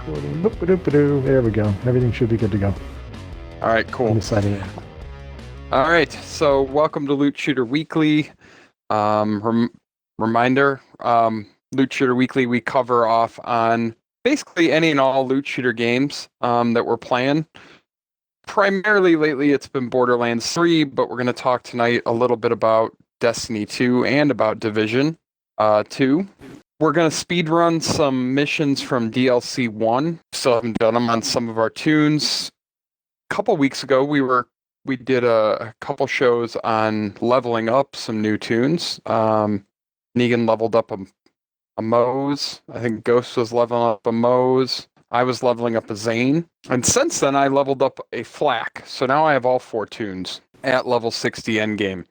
Recording. Boop-a-doop-a-doo. There we go. Everything should be good to go. All right, cool. I'm excited. All right, so welcome to Loot Shooter Weekly. Reminder, Loot Shooter Weekly, we cover off on basically any and all loot shooter games that we're playing. Primarily lately, it's been Borderlands 3, but we're going to talk tonight a little bit about Destiny 2 and about Division 2. We're going to speed run some missions from DLC 1. Still haven't done them on some of our tunes. A couple weeks ago, we did a couple shows on leveling up some new tunes. Negan leveled up a Mose. I think Ghost was leveling up a Mose. I was leveling up a Zane. And since then, I leveled up a Flak. So now I have all 4 tunes at level 60 endgame.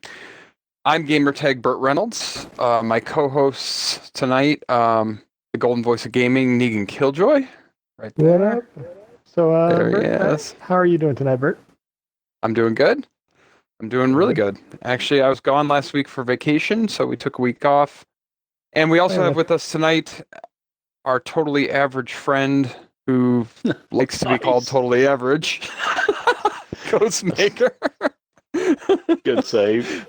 I'm gamertag Burt Reynolds. My co-hosts tonight, the golden voice of gaming, Negan Killjoy. Right there. What up? So, There he Bert, is. how are you doing tonight, Bert? I'm doing good. I'm doing really good. Actually, I was gone last week for vacation, so we took a week off. And we also have with us tonight our totally average friend who likes to be called totally average, Ghostmaker. Good save.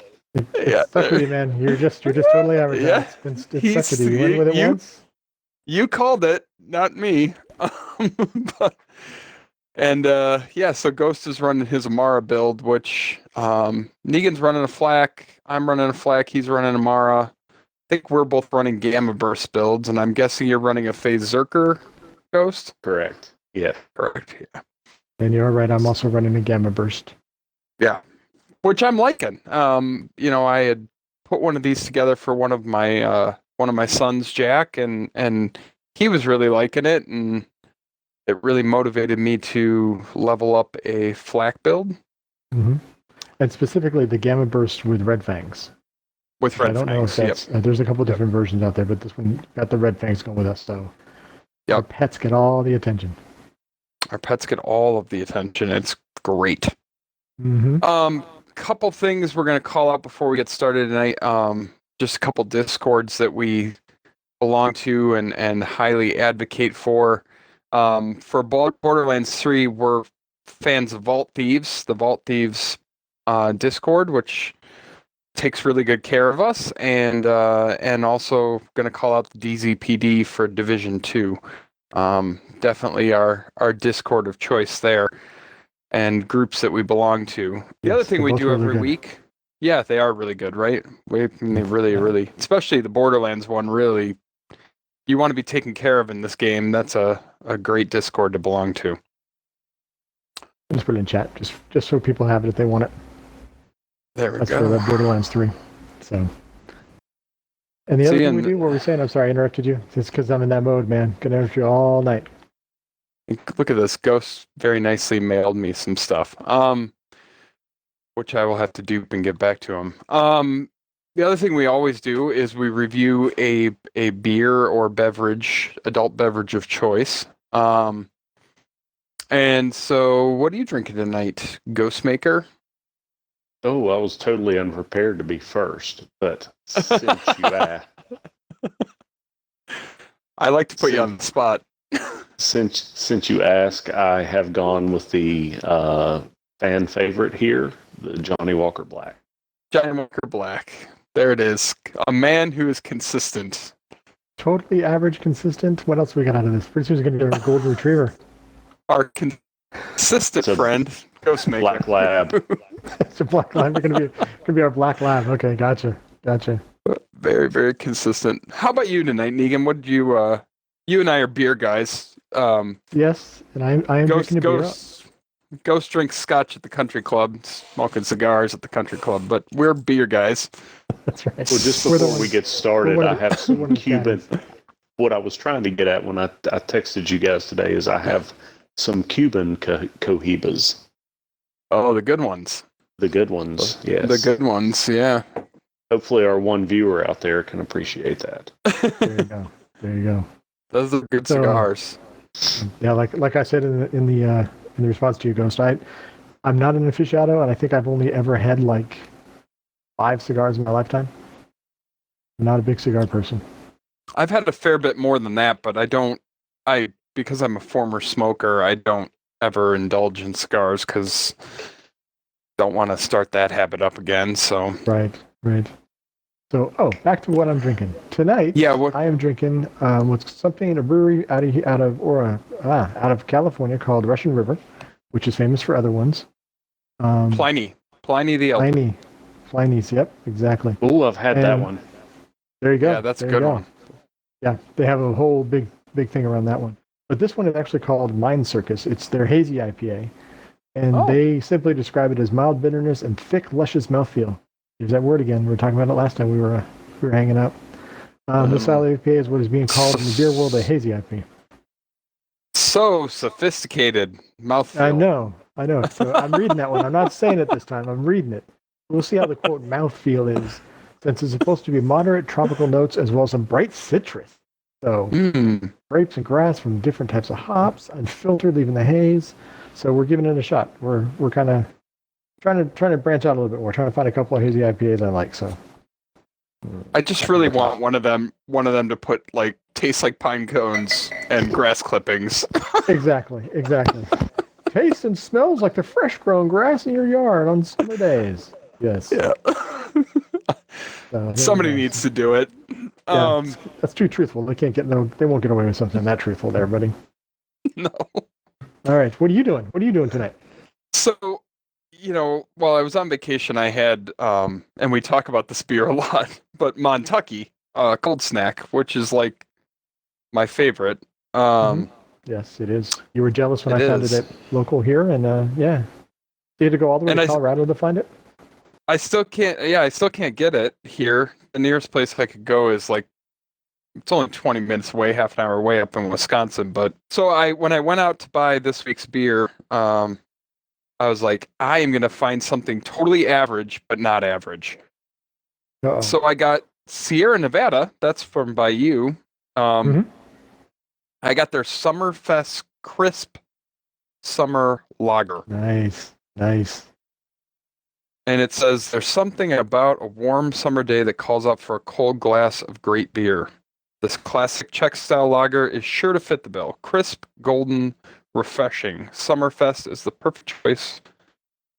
It's stuck with you, man. You're just totally average. Yeah. It's stuck with you. You went with it once? You called it, not me. So Ghost is running his Amara build, which Negan's running a Flak, I'm running a Flak, he's running Amara. I think we're both running Gamma Burst builds, and I'm guessing you're running a Phase Zerker, Ghost? Correct. Yeah. Correct, yeah. And you're right, I'm also running a Gamma Burst. Yeah, which I'm liking. I had put one of these together for one of my sons, Jack, and he was really liking it, and it really motivated me to level up a Flak build. Mm-hmm. And specifically the Gamma Burst with Red Fangs. With Red Fangs, I don't know if that's... there's a couple different versions out there, but this one got the Red Fangs going with us, so... Yep. Our pets get all the attention. Our pets get all of the attention. It's great. Mm-hmm. Couple things we're going to call out before we get started tonight. Just a couple Discords that we belong to and highly advocate for. For Borderlands 3, we're fans of Vault Thieves, the Vault Thieves Discord, which takes really good care of us, and also going to call out the DZPD for Division 2. Definitely our Discord of choice there, and groups that we belong to. The other thing we do every week, yeah, they are really good, right? They really, especially the Borderlands one, really, you want to be taken care of in this game. That's a great Discord to belong to. Just put it in chat, just so people have it if they want it. There we go. That's for the Borderlands 3. So, and the other thing we do, what we're saying, I'm sorry, I interrupted you. It's because I'm in that mode, man. Gonna interrupt you all night. Look at this. Ghost very nicely mailed me some stuff, which I will have to dupe and get back to him. The other thing we always do is we review a beer or beverage, adult beverage of choice. And so, what are you drinking tonight, Ghostmaker? Oh, I was totally unprepared to be first, but since you asked... I like to put you on the spot. Since you ask, I have gone with the fan favorite here, the Johnny Walker Black. Johnny Walker Black. There it is. A man who is consistent. Totally average, consistent. What else we got out of this? Pretty soon it's going to be a golden retriever. Our consistent friend, Ghostmaker. Black Lab. It's a black lab. We're going to be our black lab. Okay, gotcha. Very, very consistent. How about you tonight, Negan? What did you? You and I are beer guys. Yes, and I am drinking a beer. Ghost drinks scotch at the country club, smoking cigars at the country club, but we're beer guys. That's right. Well, just before we get started, I have some Cuban... What I was trying to get at when I texted you guys today is I have some Cuban cohibas. Oh, the good ones. The good ones, yes. The good ones, yeah. Hopefully our one viewer out there can appreciate that. There you go. Those are good cigars. Yeah, like I said in the response to you, Ghost, I'm not an aficionado, and I think I've only ever had like 5 cigars in my lifetime. I'm not a big cigar person. I've had a fair bit more than that, but I because I'm a former smoker, I don't ever indulge in cigars because don't want to start that habit up again. So Right. So, back to what I'm drinking tonight. Yeah, I am drinking what's something in a brewery out of California called Russian River, which is famous for other ones. Pliny the Elder. Pliny's. Yep, exactly. Oh, I've had that one. There you go. Yeah, that's a There you good go. one. Yeah, they have a whole big thing around that one. But this one is actually called Mind Circus. It's their hazy IPA, and they simply describe it as mild bitterness and thick, luscious mouthfeel. There's that word again. We were talking about it last time we were hanging out. This style IPA is what is being called in the beer world a hazy IPA. So sophisticated mouthfeel. I know. So I'm reading that one. I'm not saying it this time. I'm reading it. We'll see how the quote mouthfeel is, since it's supposed to be moderate tropical notes as well as some bright citrus. So grapes and grass from different types of hops, unfiltered, leaving the haze. So we're giving it a shot. We're kind of trying to branch out a little bit more, trying to find a couple of hazy IPAs I like. So I just really want one of them to put like tastes like pine cones and grass clippings. Exactly. Tastes and smells like the fresh grown grass in your yard on summer days. Yes. Yeah. Somebody needs to do it. Yeah, that's too truthful. They won't get away with something that truthful there, buddy. No. All right. What are you doing? What are you doing tonight? So, while I was on vacation, I had, and we talk about this beer a lot, but Montucky, cold snack, which is like my favorite. Yes, it is. You were jealous when I found it at local here, and yeah. You had to go all the way to Colorado to find it? I still can't get it here. The nearest place I could go is like, it's only 20 minutes away, half an hour away up in Wisconsin. But so when I went out to buy this week's beer, I was like, I am going to find something totally average, but not average. Uh-oh. So I got Sierra Nevada. That's from Bayou. I got their Summerfest Crisp Summer Lager. Nice. And it says, there's something about a warm summer day that calls out for a cold glass of great beer. This classic Czech-style lager is sure to fit the bill. Crisp, golden, refreshing. Summerfest is the perfect choice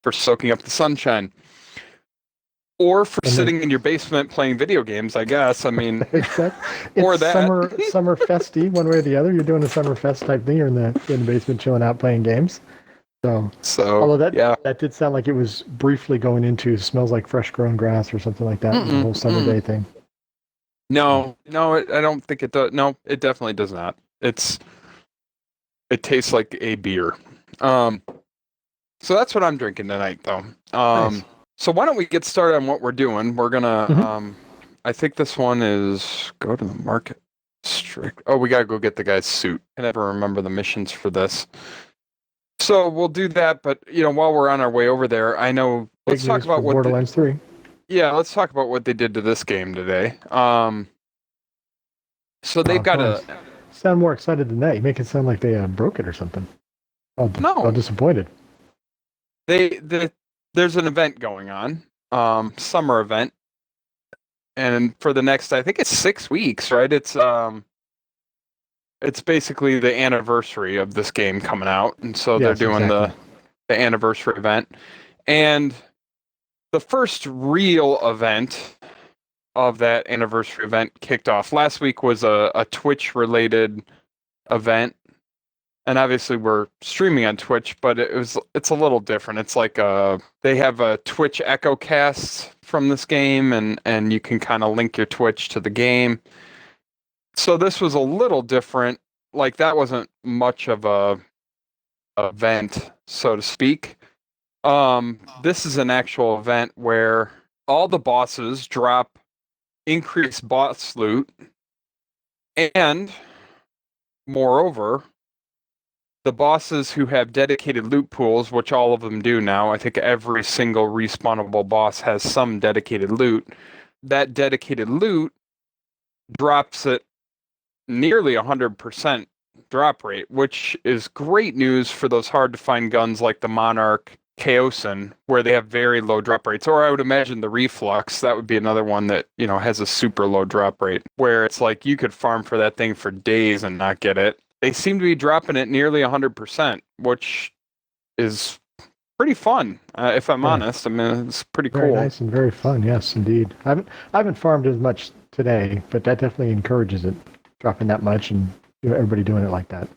for soaking up the sunshine. Or for sitting in your basement playing video games, I guess. I mean, or that. Summer festy, one way or the other. You're doing a summer fest type thing. You're in the basement chilling out playing games. So although that did sound like it was briefly going into smells like fresh grown grass or something like that. The whole summer day thing. No, I don't think it does. No, it definitely does not. It tastes like a beer. So that's what I'm drinking tonight, though. Nice. So why don't we get started on what we're doing? We're gonna. I think this one is go to the market. Strict. Oh, we gotta go get the guy's suit. I never remember the missions for this. So we'll do that, but while we're on our way over there, I know. Let's talk about what Borderlands 3. Yeah, let's talk about what they did to this game today. So they've got a. Sound more excited than that. You make it sound like they broke it or something. No, I'm disappointed. There's an event going on, summer event, and for the next, I think it's 6 weeks, right? It's basically the anniversary of this game coming out, and so they're doing the anniversary event, and the first real event of that anniversary event kicked off. Last week was a Twitch-related event, and obviously we're streaming on Twitch, but it's a little different. It's like they have a Twitch Echo Cast from this game, and you can kind of link your Twitch to the game. So this was a little different. Like that wasn't much of a event, so to speak. This is an actual event where all the bosses drop increased boss loot, and moreover, the bosses who have dedicated loot pools, which all of them do now, I think every single respawnable boss has some dedicated loot. That dedicated loot drops at nearly 100% drop rate, which is great news for those hard to find guns like the Monarch Chaosin, where they have very low drop rates. Or I would imagine the Reflux, that would be another one that, has a super low drop rate, where it's like you could farm for that thing for days and not get it. they seem to be dropping it nearly 100%, which is pretty fun, if I'm honest. I mean, it's pretty very cool. Nice and very fun. Yes, indeed. I haven't farmed as much today, but that definitely encourages it, dropping that much and everybody doing it like that.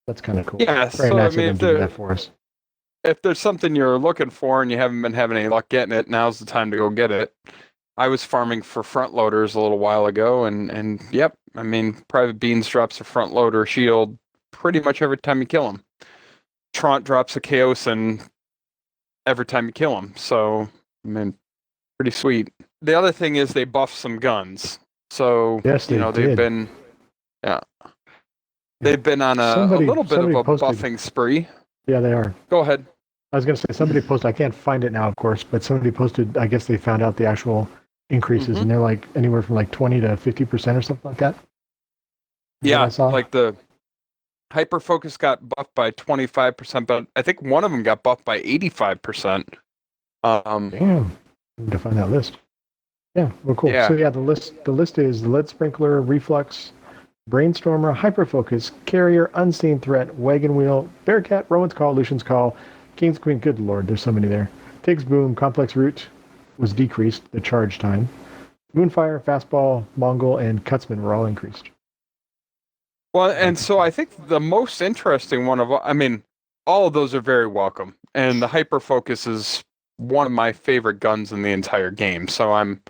That's kind of cool. Yeah, Very so nice I mean, of them doing that for us. if there's something you're looking for and you haven't been having any luck getting it, now's the time to go get it. I was farming for front loaders a little while ago, and yep, I mean, Private Beans drops a front loader shield pretty much every time you kill him. Trant drops a Chaosin every time you kill him. So, I mean, pretty sweet. The other thing is they buff some guns. So, yes, they've been, they've been on a little bit of a buffing spree. Yeah, they are. Go ahead. I was going to say, somebody posted, I can't find it now, of course, but somebody posted, I guess they found out the actual increases, and they're like anywhere from like 20 to 50% or something like that. Yeah, like the Hyper Focus got buffed by 25%, but I think one of them got buffed by 85%. Damn. I need to find that list. Yeah, well, cool. Yeah. So yeah, the list is Lead Sprinkler, Reflux, Brainstormer, Hyperfocus, Carrier, Unseen Threat, Wagon Wheel, Bearcat, Roman's Call, Lucian's Call, King's Queen. Good lord, there's so many there. Tig's Boom, Complex Root was decreased, the charge time. Moonfire, Fastball, Mongol, and Cutsman were all increased. Well, and so I think the most interesting one of all, I mean, all of those are very welcome. And the Hyperfocus is one of my favorite guns in the entire game. So I'm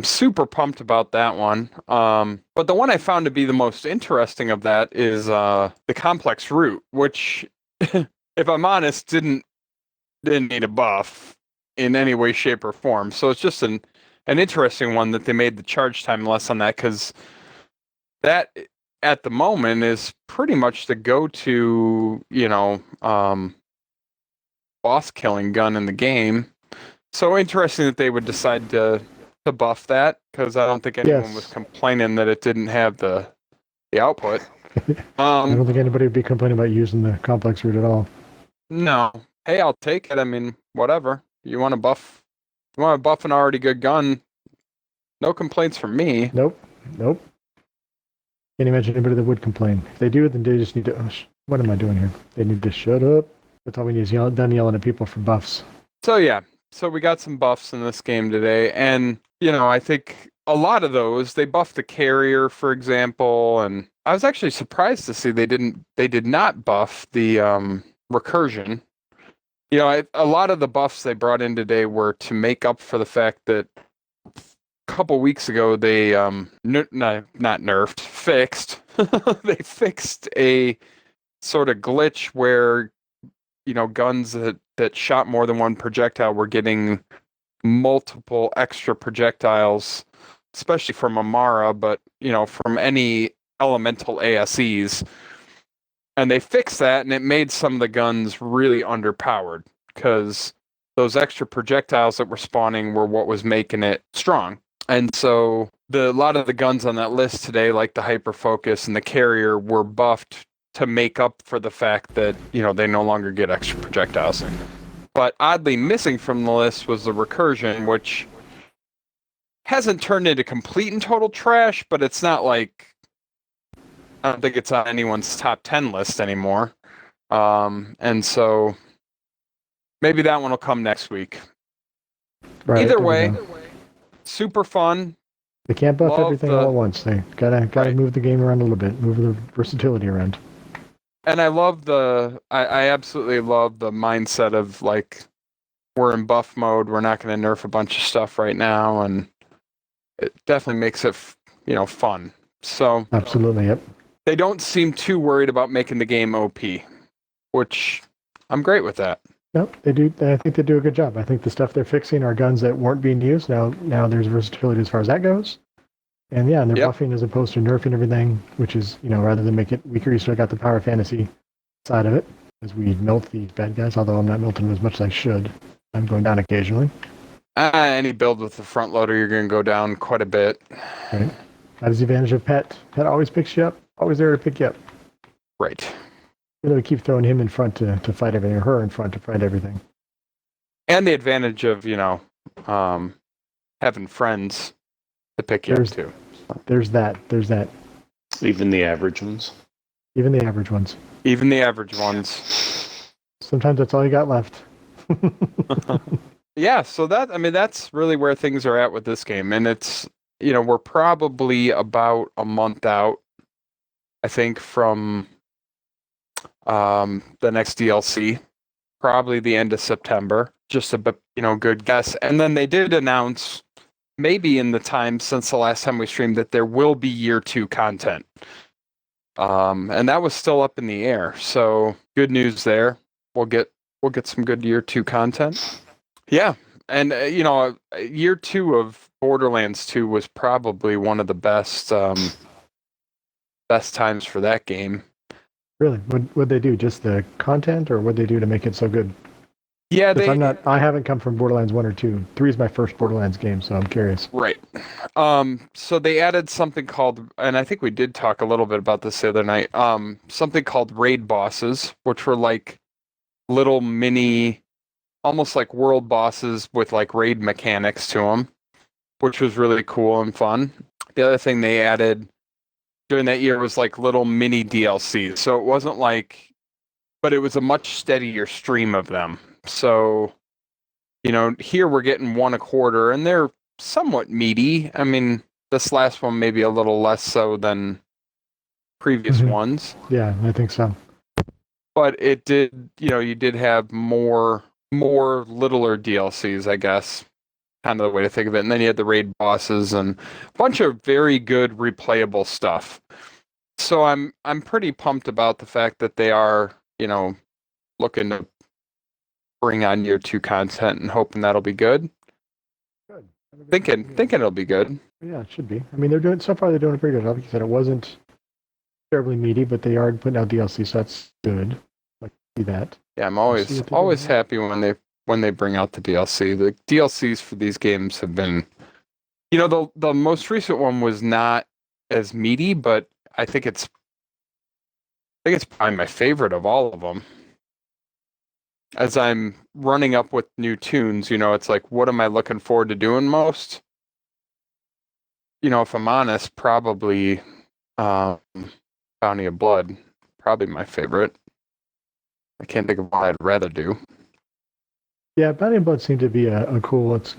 super pumped about that one. But the one I found to be the most interesting of that is the Complex Root, which, if I'm honest, didn't need a buff in any way, shape, or form. So it's just an interesting one that they made the charge time less on that, because that at the moment is pretty much the go-to, boss killing gun in the game. So interesting that they would decide to buff that, because I don't think anyone was complaining that it didn't have the output. I don't think anybody would be complaining about using the Complex Root at all. No. Hey, I'll take it. I mean, whatever. You want to buff an already good gun, no complaints from me. Nope. Can't imagine anybody that would complain. If they do, then they just need to... what am I doing here? They need to shut up. That's all we need is done yelling at people for buffs. So yeah. So we got some buffs in this game today. And, I think a lot of those, they buffed the Carrier, for example. And I was actually surprised to see they did not buff the Recursion. A lot of the buffs they brought in today were to make up for the fact that couple weeks ago they fixed they fixed a sort of glitch where guns that shot more than one projectile were getting multiple extra projectiles, especially from Amara, but from any elemental ASEs. And they fixed that, and it made some of the guns really underpowered, because those extra projectiles that were spawning were what was making it strong. And so a lot of the guns on that list today, like the Hyperfocus and the Carrier, were buffed to make up for the fact that, they no longer get extra projectiles. But oddly missing from the list was the Recursion, which hasn't turned into complete and total trash, but it's not like... I don't think it's on anyone's top 10 list anymore. And so maybe that one will come next week. Right, Either way, super fun. They can't buff everything all at once. They gotta move the game around a little bit, move the versatility around. And I love I absolutely love the mindset of, like, we're in buff mode, we're not going to nerf a bunch of stuff right now, and it definitely makes it, fun. So absolutely, yep. They don't seem too worried about making the game OP, which I'm great with that. Nope, they do. I think they do a good job. I think the stuff they're fixing are guns that weren't being used. Now there's versatility as far as that goes. And yeah, and they're buffing as opposed to nerfing everything, which is, rather than make it weaker, you still got the power fantasy side of it, as we melt these bad guys, although I'm not melting them as much as I should. I'm going down occasionally. Any build with the front loader, you're going to go down quite a bit. Right. That is the advantage of Pet. Pet always picks you up. Always there to pick you up. Right. We keep throwing him in front to fight everything, or her in front to fight everything. And the advantage of, having friends to pick you up too. There's that. Even the average ones. Even the average ones. Even the average ones. Sometimes that's all you got left. Yeah, so that's really where things are at with this game. And it's, we're probably about a month out, I think, from the next DLC. Probably the end of September. Just a good guess. And then they did announce, maybe in the time since the last time we streamed, that there will be year 2 content. And that was still up in the air. So good news there. We'll get some good year 2 content. Yeah. And year 2 of Borderlands 2 was probably one of the best times for that game. Really? What'd they do? Just the content, or what'd they do to make it so good? Yeah, I haven't come from Borderlands 1 or 2. 3 is my first Borderlands game, so I'm curious. Right. So they added something called, and I think we did talk a little bit about this the other night, something called raid bosses, which were like little mini, almost like world bosses with like raid mechanics to them, which was really cool and fun. The other thing they added during that year was like little mini DLCs. So it wasn't like, but it was a much steadier stream of them. So, here we're getting one a quarter, and they're somewhat meaty. I mean, this last one maybe a little less so than previous ones. Yeah, I think so. But it did, you did have more littler DLCs, I guess. Kind of the way to think of it. And then you had the raid bosses and a bunch of very good replayable stuff. So I'm pretty pumped about the fact that they are, looking to bring on year 2 content and hoping that'll be good. Good. Thinking it'll be good. Yeah, it should be. I mean, they're doing a pretty good job. Like you said, it wasn't terribly meaty, but they are putting out DLC, so that's good. Like see that. Yeah, I'm always happy when they bring out the DLC. The DLCs for these games have been, the most recent one was not as meaty, but I think it's probably my favorite of all of them. As I'm running up with new tunes, it's like, what am I looking forward to doing most? If I'm honest, probably Bounty of Blood, probably my favorite. I can't think of what I'd rather do. Yeah, Bounty of Blood seemed to be a cool. It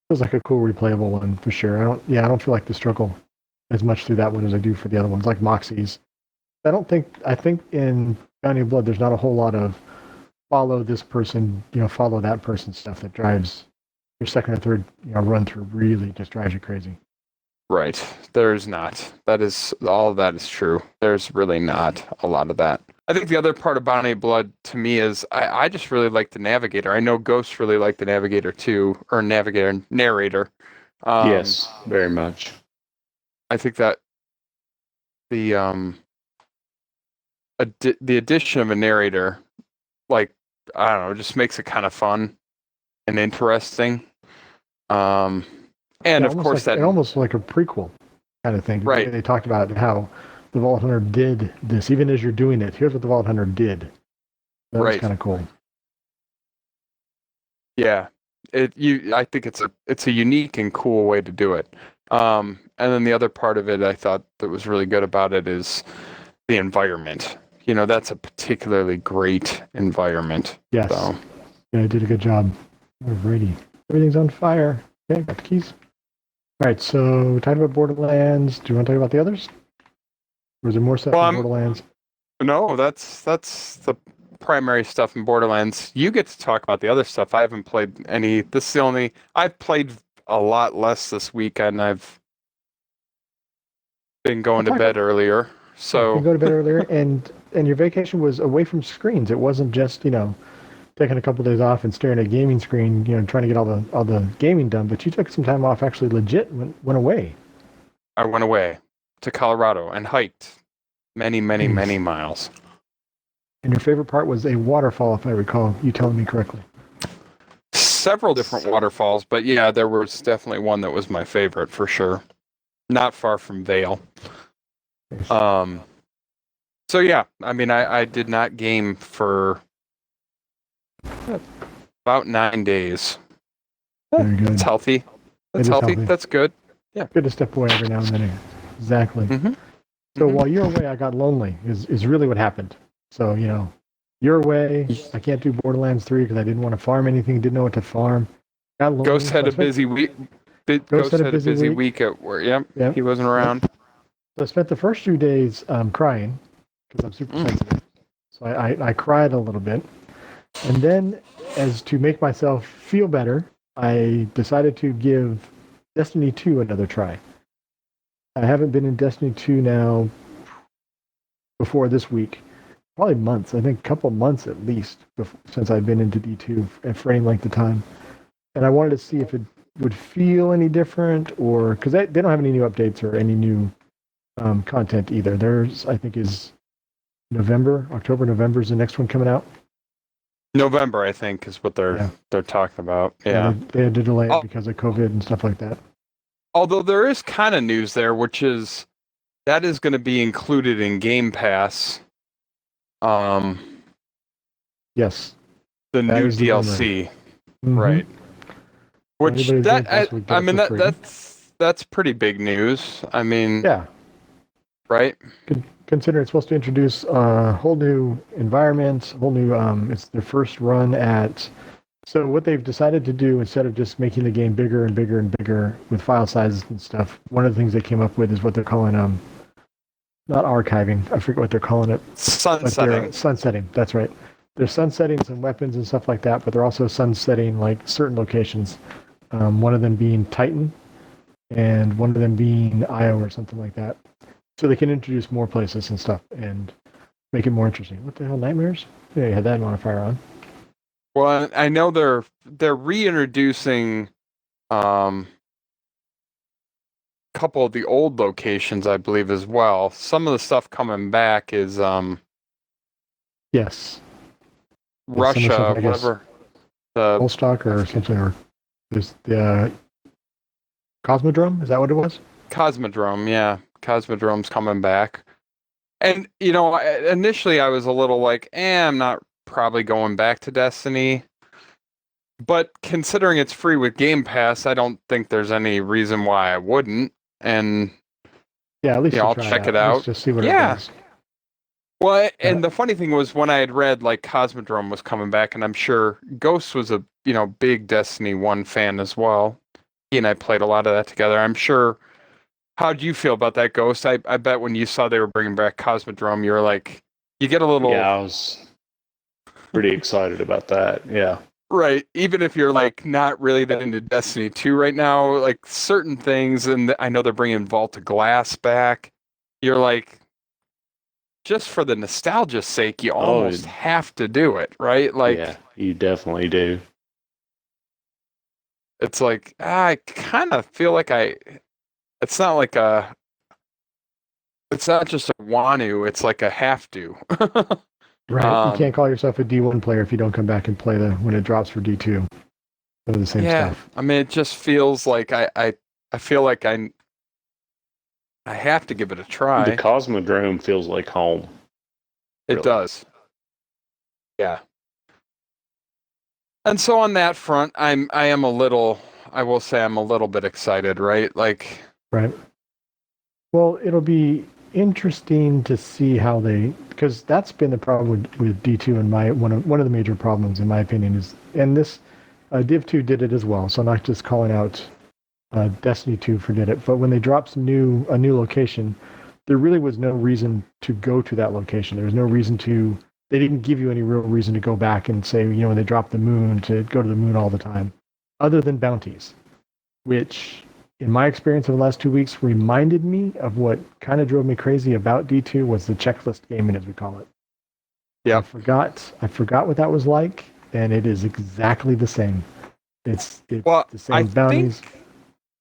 feels like a cool replayable one for sure. I don't feel like to struggle as much through that one as I do for the other ones, like Moxxi's. I think in Bounty of Blood, there's not a whole lot of follow this person, follow that person stuff that drives your second or third, run through. Really just drives you crazy. Right. There's not. All of that is true. There's really not a lot of that. I think the other part of Bounty of Blood to me is I just really like the Navigator. I know Ghosts really like the Navigator too, or narrator. Yes, very much. I think that the addition of a narrator, like, I don't know, just makes it kind of fun and interesting. And of course and almost like a prequel kind of thing. Right. They talked about how the Vault Hunter did this. Even as you're doing it, here's what the Vault Hunter did. That was kind of cool. Yeah. I think it's a unique and cool way to do it. And then the other part of it I thought that was really good about it is the environment. That's a particularly great environment. Yes. So. Yeah, I did a good job. Alrighty. Everything's on fire. Okay, got the keys. All right, so we talked about Borderlands. Do you want to talk about the others? Or is there more stuff in Borderlands? No, that's the primary stuff in Borderlands. You get to talk about the other stuff. I haven't played any. This is the only. I've played a lot less this week, and I've been going to bed earlier. So you go to bed earlier, and your vacation was away from screens. It wasn't just taking a couple of days off and staring at a gaming screen, trying to get all the gaming done. But you took some time off, actually, legit went away. I went away to Colorado and hiked many, many, many miles. And your favorite part was a waterfall, if I recall you telling me correctly. Several different waterfalls, but yeah, there was definitely one that was my favorite for sure. Not far from Vail. So yeah, I mean, I did not game for about 9 days. Very good. It's healthy. That's healthy. That's good. Yeah. Good to step away every now and then. Exactly. Mm-hmm. So while you're away, I got lonely. Is really what happened. So you're away. I can't do Borderlands 3 because I didn't want to farm anything. Didn't know what to farm. Got lonely. Ghost had a busy week. Ghost had a busy week. week at work. Yep. He wasn't around. So I spent the first few days crying because I'm super sensitive. So I cried a little bit. And then, as to make myself feel better, I decided to give Destiny 2 another try. I haven't been in Destiny 2 now before this week. Probably months. I think a couple months at least since I've been into D2 for any length of time. And I wanted to see if it would feel any different, or because they don't have any new updates or any new content either. Theirs, I think, is October, November is the next one coming out. November, I think, is what they're talking about. Yeah, they had to delay it because of COVID and stuff like that. Although there is kind of news there, which is that is going to be included in Game Pass. Yes, the new DLC, right? Which that's pretty big news. I mean, yeah, right. Consider it's supposed to introduce a whole new environment, whole new. It's their first run at. So what they've decided to do, instead of just making the game bigger and bigger and bigger with file sizes and stuff, one of the things they came up with is what they're calling not archiving. I forget what they're calling it. Sunsetting. Sunsetting. That's right. They're sunsetting some weapons and stuff like that, but they're also sunsetting like certain locations. One of them being Titan, and one of them being Io or something like that. So they can introduce more places and stuff and make it more interesting. What the hell, Nightmares? Yeah, you had that modifier on. Well, I know they're reintroducing a couple of the old locations, I believe, as well. Some of the stuff coming back is yes, Russia, stuff, whatever. The Volstock or something, or there's the Cosmodrome. Is that what it was? Cosmodrome, yeah. Cosmodrome's coming back. And, initially I was a little like, I'm not probably going back to Destiny. But considering it's free with Game Pass, I don't think there's any reason why I wouldn't. And yeah, at least I'll check it out. Let's just see what it does. Well, and the funny thing was when I had read like Cosmodrome was coming back, and I'm sure Ghost was a big Destiny 1 fan as well. He and I played a lot of that together. I'm sure. How'd you feel about that, Ghost? I bet when you saw they were bringing back Cosmodrome, you were like, you get a little. Yeah, I was pretty excited about that. Yeah. Right. Even if you're like not really that into Destiny 2 right now, like certain things, and I know they're bringing Vault of Glass back. You're like, just for the nostalgia's sake, you almost have to do it, right? Like, yeah, you definitely do. It's like I kind of feel like it's not like it's not just a want to, it's like a have to. Right. You can't call yourself a D1 player if you don't come back and play when it drops for D2. They're the same stuff. I mean, it just feels like I feel like I have to give it a try. The Cosmodrome feels like home. It does. Yeah. And so on that front, I will say I'm a little bit excited, right? Like, right. Well, it'll be interesting to see how because that's been the problem with D2 and one of the major problems in my opinion is, and this Div 2 did it as well, so I'm not just calling out Destiny 2 did it, but when they dropped a new location, there really was no reason to go to that location. There was no reason they didn't give you any real reason to go back and say, when they dropped the moon, to go to the moon all the time, other than bounties, which in my experience over the last 2 weeks reminded me of what kind of drove me crazy about D2 was the checklist gaming, as we call it. Yeah. I forgot what that was like, and it is exactly the same. It's the same bounties.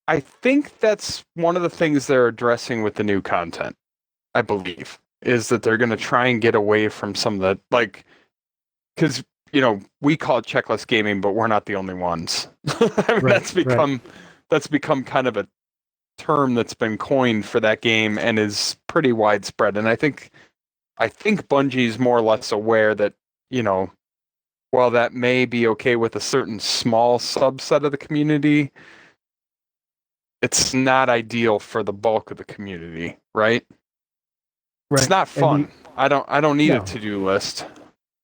I think that's one of the things they're addressing with the new content, I believe, is that they're going to try and get away from some of the, because, we call it checklist gaming, but we're not the only ones. I mean, that's become kind of a term that's been coined for that game and is pretty widespread. And I think Bungie's more or less aware that, while that may be okay with a certain small subset of the community, it's not ideal for the bulk of the community, right? Right. It's not fun. I don't need No. a to-do list.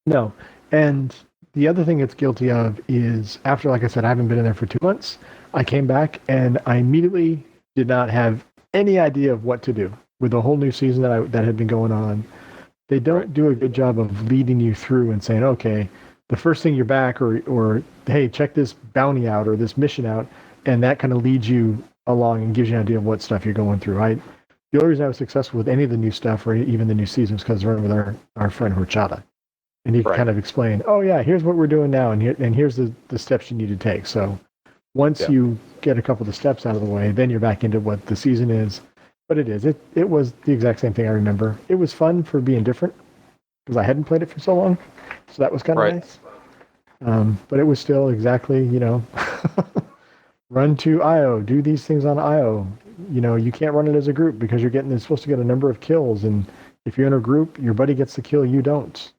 No. And the other thing it's guilty of is after, like I said, I haven't been in there for 2 months. I came back and I immediately did not have any idea of what to do with the whole new season that had been going on. They don't do a good job of leading you through and saying, okay, the first thing you're back, or hey, check this bounty out or this mission out, and that kind of leads you along and gives you an idea of what stuff you're going through. The only reason I was successful with any of the new stuff or even the new seasons because I went with our friend Horchata. And he can kind of explain, oh yeah, here's what we're doing now, and here's the steps you need to take. So once you get a couple of the steps out of the way, then you're back into what the season is. But it was the exact same thing I remember. It was fun for being different because I hadn't played it for so long, so that was kind of nice. But it was still exactly, run to IO, do these things on IO. You can't run it as a group because you're supposed to get a number of kills, and if you're in a group, your buddy gets the kill, you don't.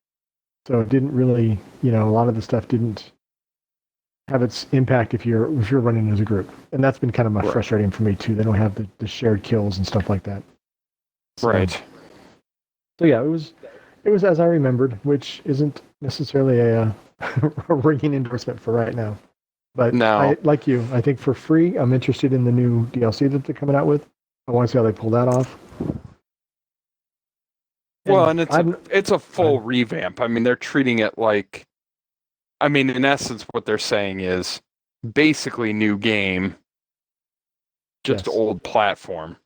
So it didn't really, a lot of the stuff didn't have its impact if you're running as a group, and that's been kind of frustrating for me too. They don't have the shared kills and stuff like that. So, So yeah, it was as I remembered, which isn't necessarily a ringing endorsement for right now. But no. Like you, I think for free, I'm interested in the new DLC that they're coming out with. I want to see how they pull that off. Well, and it's a full revamp. I mean, they're treating it like, in essence, what they're saying is basically new game, just old platform.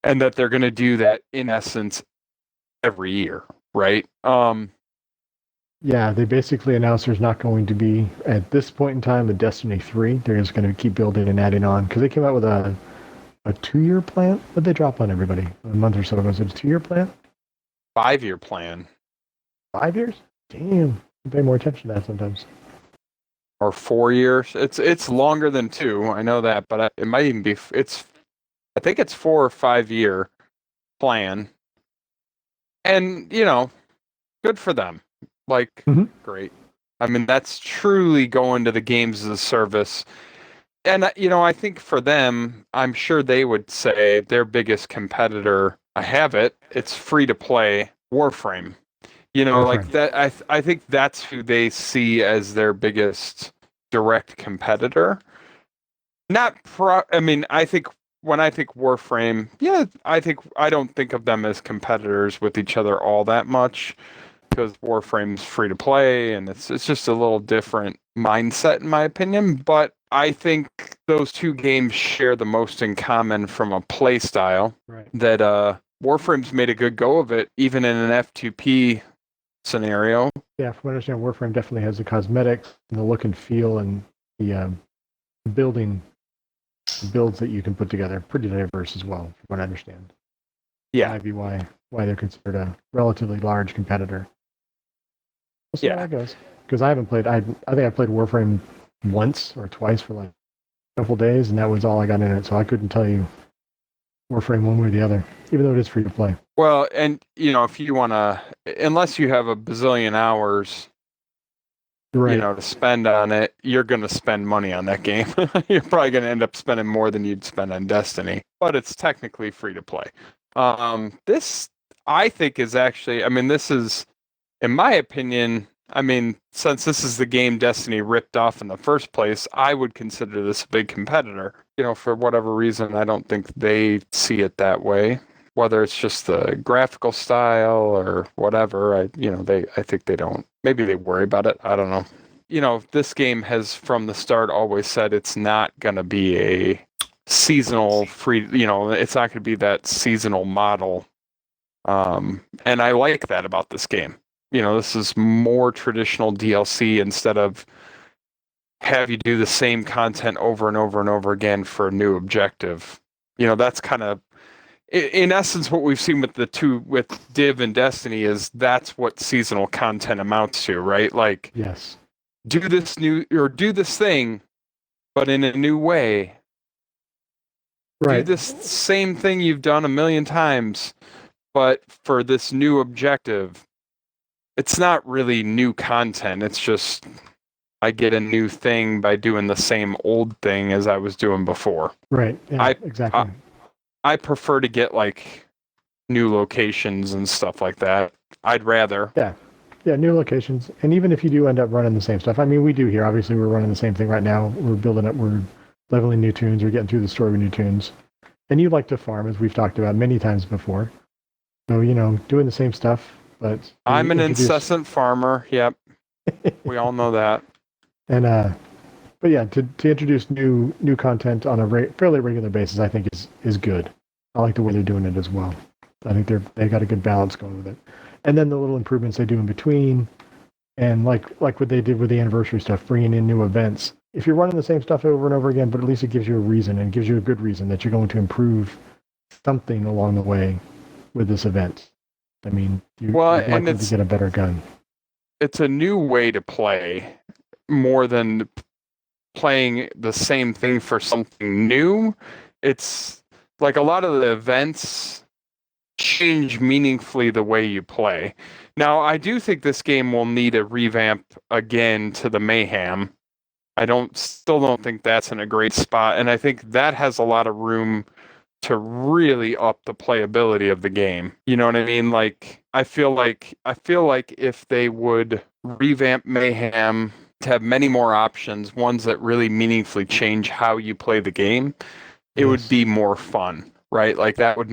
And that they're going to do that, in essence, every year, right? Yeah, they basically announced there's not going to be, at this point in time, a Destiny 3. They're just going to keep building and adding on. Because they came out with a 2-year plan. What did they drop on everybody? A month or so ago. Was it a 2-year plan? 5-year plan. 5 years? Damn. You pay more attention to that sometimes. Or 4 years. It's longer than 2. I know that, but it might even be. I think it's 4 or 5 year plan. And good for them. Great. That's truly going to the games as a service. And I think for them, I'm sure they would say their biggest competitor. I have it. It's free to play Warframe. Like that. I think that's who they see as their biggest direct competitor. I think when I think Warframe, I don't think of them as competitors with each other all that much because Warframe's free to play and it's just a little different mindset in my opinion. But I think those two games share the most in common from a play style. Right. That Warframe's made a good go of it, even in an F2P scenario. Yeah, from what I understand, Warframe definitely has the cosmetics and the look and feel and the builds that you can put together. Pretty diverse as well, from what I understand. Yeah. That might be why they're considered a relatively large competitor. We'll see how that goes. Because I haven't played, I think I played Warframe once or twice for like a couple days, and that was all I got in it, so I couldn't tell you Warframe one way or the other, even though it is free to play. Well, and if you want to, unless you have a bazillion hours, to spend on it, you're going to spend money on that game. You're probably going to end up spending more than you'd spend on Destiny, but it's technically free to play. This, I think, is actually, this is, in my opinion, since this is the game Destiny ripped off in the first place, I would consider this a big competitor. For whatever reason, I don't think they see it that way. Whether it's just the graphical style or whatever, I think they don't. Maybe they worry about it. I don't know. This game has from the start always said it's not going to be a seasonal free, it's not going to be that seasonal model. And I like that about this game. This is more traditional DLC instead of have you do the same content over and over and over again for a new objective. That's kind of, in essence, what we've seen with Div and Destiny is that's what seasonal content amounts to, right? Like, yes, do this thing, but in a new way. Right. Do this same thing you've done a million times, but for this new objective. It's not really new content. It's just I get a new thing by doing the same old thing as I was doing before. Right. Yeah, exactly. I prefer to get like new locations and stuff like that. I'd rather. Yeah, new locations. And even if you do end up running the same stuff, I mean, we do here. Obviously, we're running the same thing right now. We're leveling new tunes. We're getting through the story with new tunes. And you like to farm, as we've talked about many times before. So, doing the same stuff, but... I'm an incessant farmer, yep. We all know that. And, but yeah, to introduce new content on a fairly regular basis, I think is good. I like the way they're doing it as well. I think they got a good balance going with it. And then the little improvements they do in between, and like what they did with the anniversary stuff, bringing in new events. If you're running the same stuff over and over again, but at least it gives you a reason, and gives you a good reason that you're going to improve something along the way with this event. I mean, you're likely to get a better gun. It's a new way to play, more than playing the same thing for something new. It's like a lot of the events change meaningfully the way you play. Now, I do think this game will need a revamp again to the Mayhem. I still don't think that's in a great spot, and I think that has a lot of room to really up the playability of the game. You know what I mean? Like, I feel like if they would revamp Mayhem to have many more options, ones that really meaningfully change how you play the game, it would be more fun, right? Like, that would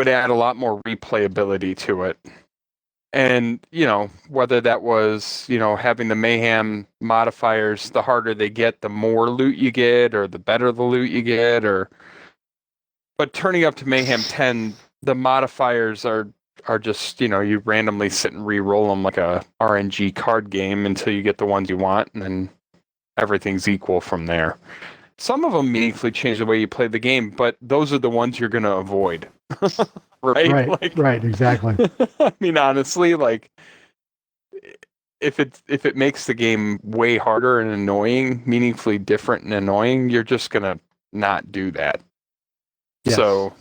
add a lot more replayability to it. And, whether that was, having the Mayhem modifiers, the harder they get, the more loot you get, or the better the loot you get, but turning up to Mayhem 10, the modifiers are just, you randomly sit and re-roll them like a RNG card game until you get the ones you want, and then everything's equal from there. Some of them meaningfully change the way you play the game, but those are the ones you're going to avoid. Right? Right, exactly. I mean, honestly, like, if it makes the game way harder and annoying, meaningfully different and annoying, you're just going to not do that. Yes. So...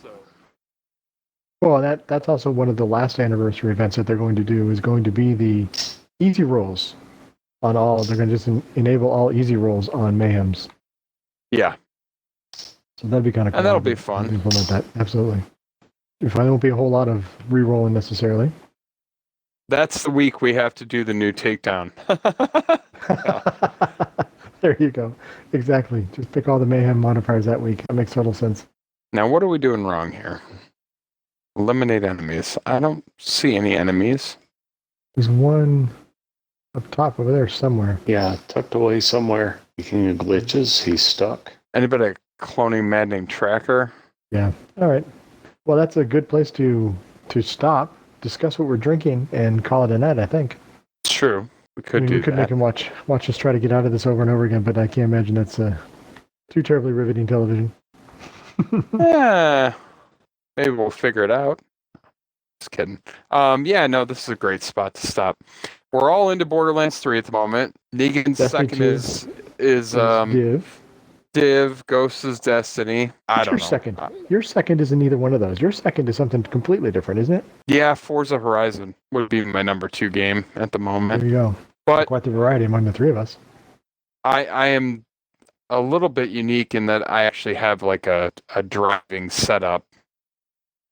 Well, that's also one of the last anniversary events that they're going to do, is going to be the easy rolls on all. They're going to just enable all easy rolls on Mayhems. Yeah. So that'd be kind of cool. And that'll be fun. Implement that, absolutely. There won't be a whole lot of re-rolling necessarily. That's the week we have to do the new takedown. There you go. Exactly. Just pick all the Mayhem modifiers that week. That makes total sense. Now, what are we doing wrong here? Eliminate enemies. I don't see any enemies. There's one up top over there somewhere. Yeah, tucked away somewhere. Speaking of glitches, he's stuck. Anybody cloning Mad Name Tracker? Yeah. All right. Well, that's a good place to stop, discuss what we're drinking, and call it a night, I think. It's true. We could make him watch us try to get out of this over and over again, but I can't imagine that's too terribly riveting television. Yeah. Maybe we'll figure it out. Just kidding. Yeah, no, this is a great spot to stop. We're all into Borderlands 3 at the moment. Negan's second is Div, Ghosts is Destiny. I don't know. Second? Your second isn't either one of those. Your second is something completely different, isn't it? Yeah, Forza Horizon would be my number 2 game at the moment. There you go. But quite the variety among the three of us. I am a little bit unique in that I actually have like a driving setup,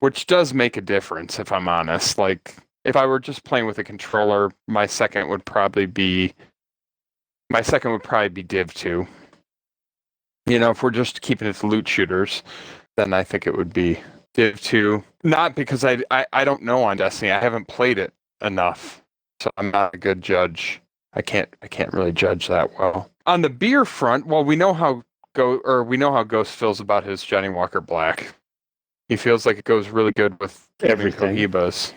which does make a difference, if I'm honest. Like, if I were just playing with a controller, my second would probably be Div 2. If we're just keeping it to loot shooters, then I think it would be Div 2. Not because I don't know on Destiny. I haven't played it enough, so I'm not a good judge. I can't really judge that well. On the beer front, well, we know how Ghost feels about his Johnny Walker Black. He feels like it goes really good with everything. Cohibas.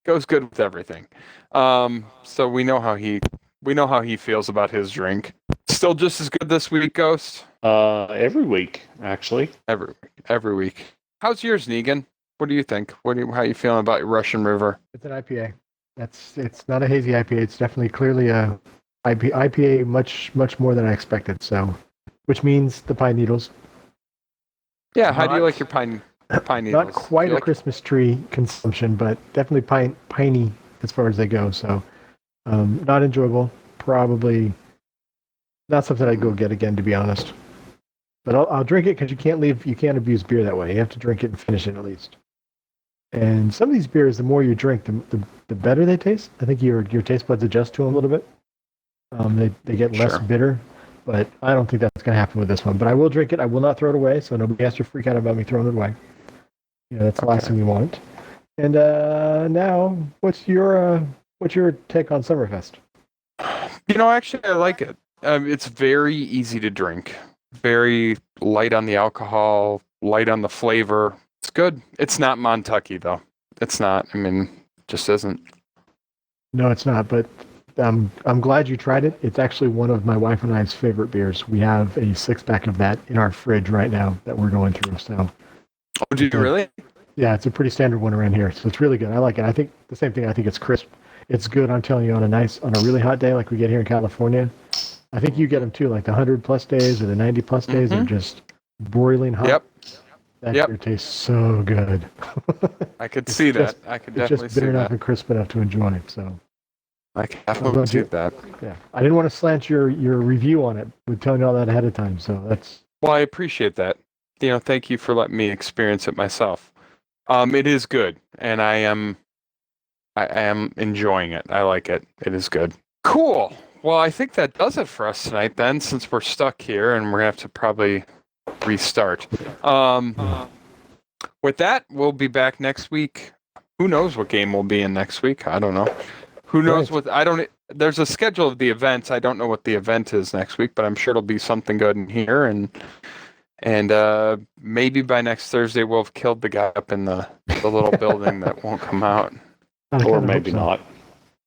Goes good with everything. So we know how he feels about his drink. Still just as good this week, Ghost? Every week, actually. Every week. How's yours, Negan? What do you think? How are you feeling about your Russian River? It's an IPA. It's not a hazy IPA. It's definitely clearly a IPA much more than I expected. So, which means the pine needles. Yeah, how do you like your pine needles? Not quite a Christmas tree consumption, but definitely piney as far as they go. So, not enjoyable. Probably not something I'd go get again, to be honest. But I'll drink it because you can't abuse beer that way. You have to drink it and finish it at least. And some of these beers, the more you drink, the better they taste. I think your taste buds adjust to them a little bit. They get less bitter, but I don't think that's going to happen with this one. But I will drink it. I will not throw it away, so nobody has to freak out about me throwing it away. That's the last thing we want. And now, what's your take on Summerfest? Actually, I like it. It's very easy to drink. Very light on the alcohol, light on the flavor. It's good. It's not Montucky, though. It's not. Just isn't. No, it's not. But I'm glad you tried it. It's actually one of my wife and I's favorite beers. We have a 6-pack of that in our fridge right now that we're going through. So. Oh, do you really? Yeah, it's a pretty standard one around here. So it's really good. I like it. I think the same thing. I think it's crisp. It's good. I'm telling you, on a really hot day like we get here in California. I think you get them too, like the 100+ days or the 90+ days are just broiling hot. Yep. That beer tastes so good. I could see that. I could definitely see that. It's just bitter enough and crisp enough to enjoy. So I can definitely see that. Yeah, I didn't want to slant your review on it with telling you all that ahead of time. So that's. Well, I appreciate that. Thank you for letting me experience it myself. It is good, and I am enjoying it. I like it. It is good. Cool. Well, I think that does it for us tonight then, since we're stuck here and we're going to have to probably restart. With that, we'll be back next week. Who knows what game we'll be in next week? I don't know. Who knows there's a schedule of the events. I don't know what the event is next week, but I'm sure it'll be something good in here. And maybe by next Thursday we'll have killed the guy up in the little building that won't come out. Or maybe not.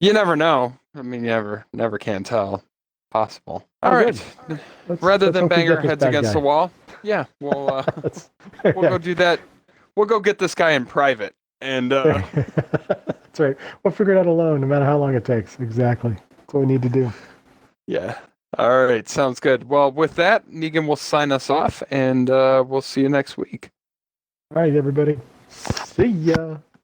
You never know. You never can tell. Possible. All right. Rather than bang our heads against the wall, we'll go do that. We'll go get this guy in private, and that's right. We'll figure it out alone, no matter how long it takes. Exactly. That's what we need to do. Yeah. All right. Sounds good. Well, with that, Negan will sign us off, and we'll see you next week. All right, everybody. See ya.